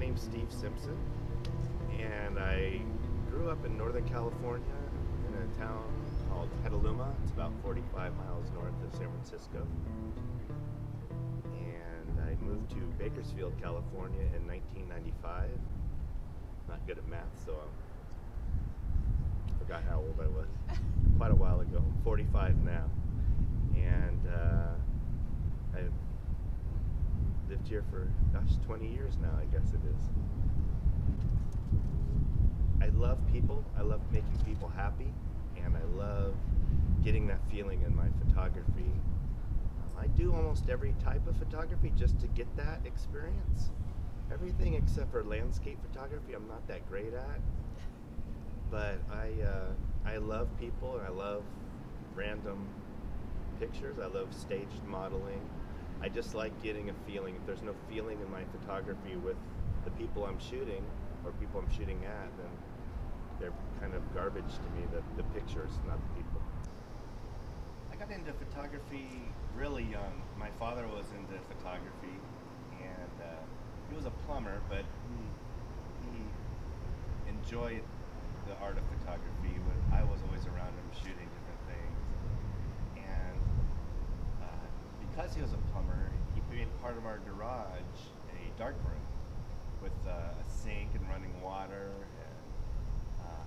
name's Steve Simpson, and I grew up in Northern California in a town called Petaluma. It's about 45 miles north of San Francisco. And I moved to Bakersfield, California in 1995. Not good at math, so I forgot how old I was. Quite a while ago. I'm 45 now. And I've lived here for, gosh, 20 years now, I guess it is. I love people. I love making people happy, and I love getting that feeling in my photography. I do almost every type of photography just to get that experience. Everything except for landscape photography I'm not that great at. But I love people, and I love random pictures. I love staged modeling. I just like getting a feeling. If there's no feeling in my photography with the people I'm shooting or people I'm shooting at, then they're kind of garbage to me, the pictures, not the people. I got into photography really young. My father was into photography, and he was a plumber, but he enjoyed the art of photography. I was always around him shooting different things. And because he was a plumber, he made part of our garage a dark room with a sink and running water. And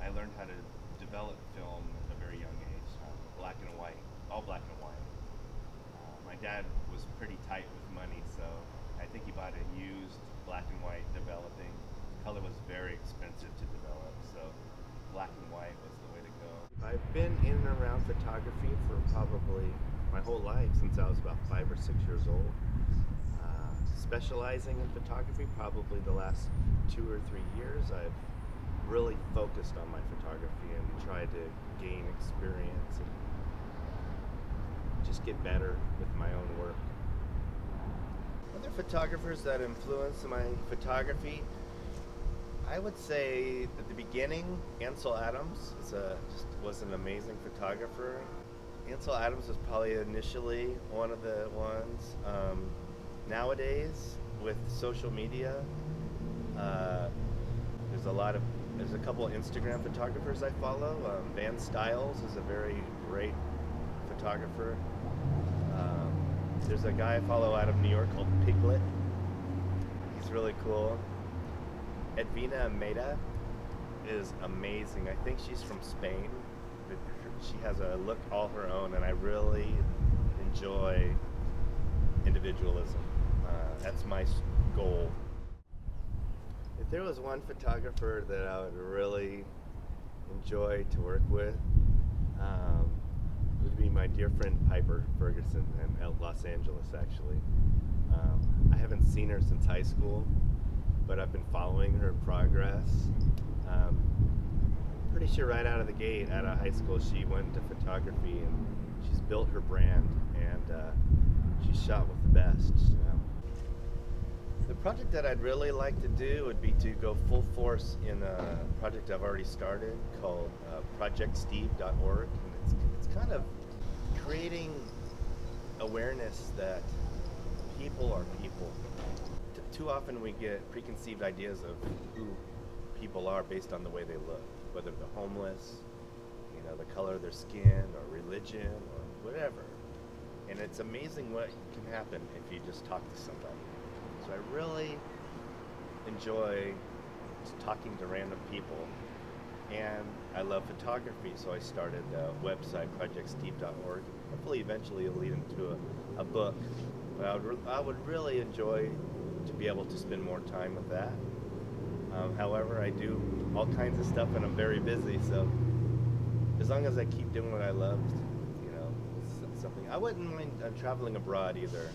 I learned how to develop film at a very young age, black and white, all black and white. My dad was pretty tight with money, so I think he bought a used black and white developing. Color was very expensive to develop, so black and white was the way to go. I've been in and around photography for probably my whole life, since I was about 5 or 6 years old. Specializing in photography, probably the last 2 or 3 years, I've really focused on my photography and tried to gain experience and just get better with my own work. Other photographers that influenced my photography, I would say at the beginning, Ansel Adams was an amazing photographer. Ansel Adams was probably initially one of the ones. Nowadays, with social media, there's a couple of Instagram photographers I follow. Van Styles is a very great photographer. There's a guy I follow out of New York called Piglet. He's really cool. Edwina Meda is amazing. I think she's from Spain. She has a look all her own, and I really enjoy individualism. That's my goal. If there was one photographer that I would really enjoy to work with, it would be my dear friend Piper Ferguson in Los Angeles, actually. I haven't seen her since high school, but I've been following her progress. Pretty sure right out of the gate, out of high school, she went into photography, and she's built her brand, and she's shot with the best. The project that I'd really like to do would be to go full force in a project I've already started called projectsteve.org. And it's kind of creating awareness that people are people. Too often we get preconceived ideas of who people are based on the way they look, whether they're homeless, the color of their skin, or religion, or whatever. And it's amazing what can happen if you just talk to somebody. So I really enjoy talking to random people, and I love photography, so I started the website projectsteve.org. Hopefully eventually it'll lead into a book, but I would really enjoy to be able to spend more time with that. However, I do all kinds of stuff, and I'm very busy, so as long as I keep doing what I love, it's something. I wouldn't mind traveling abroad either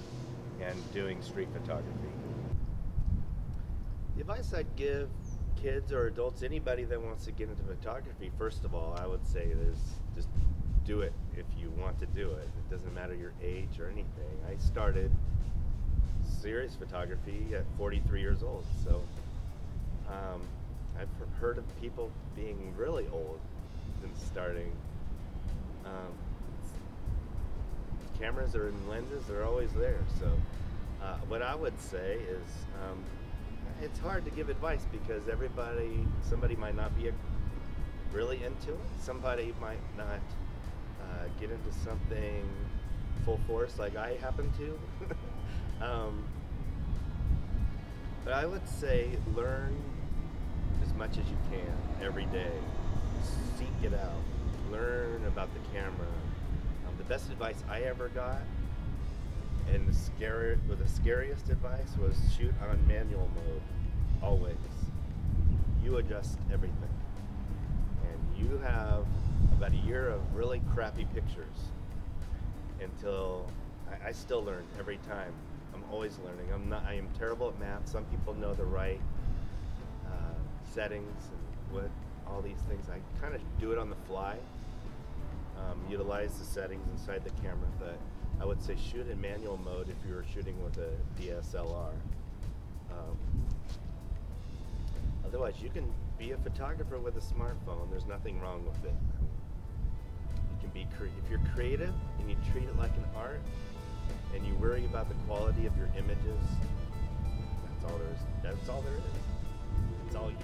and doing street photography. The advice I'd give kids or adults, anybody that wants to get into photography, first of all, I would say is just do it if you want to do it. It doesn't matter your age or anything. I started serious photography at 43 years old, so I've heard of people being really old and starting. Cameras and lenses are always there, so what I would say is it's hard to give advice because somebody might not be really into it. Somebody might not get into something full force like I happen to. But I would say learn as much as you can every day. Seek it out. Learn about the camera. The best advice I ever got, and the scariest advice, was shoot on manual mode, always. You adjust everything. And you have about a year of really crappy pictures until I still learn every time. I'm always learning. I am terrible at math. Some people know the right settings and all these things. I kind of do it on the fly. Utilize the settings inside the camera, but I would say shoot in manual mode if you're shooting with a DSLR. Otherwise, you can be a photographer with a smartphone. There's nothing wrong with it. You can be if you're creative and you treat it like an art, and you worry about the quality of your images. That's all there is. That's all there is. It's all you.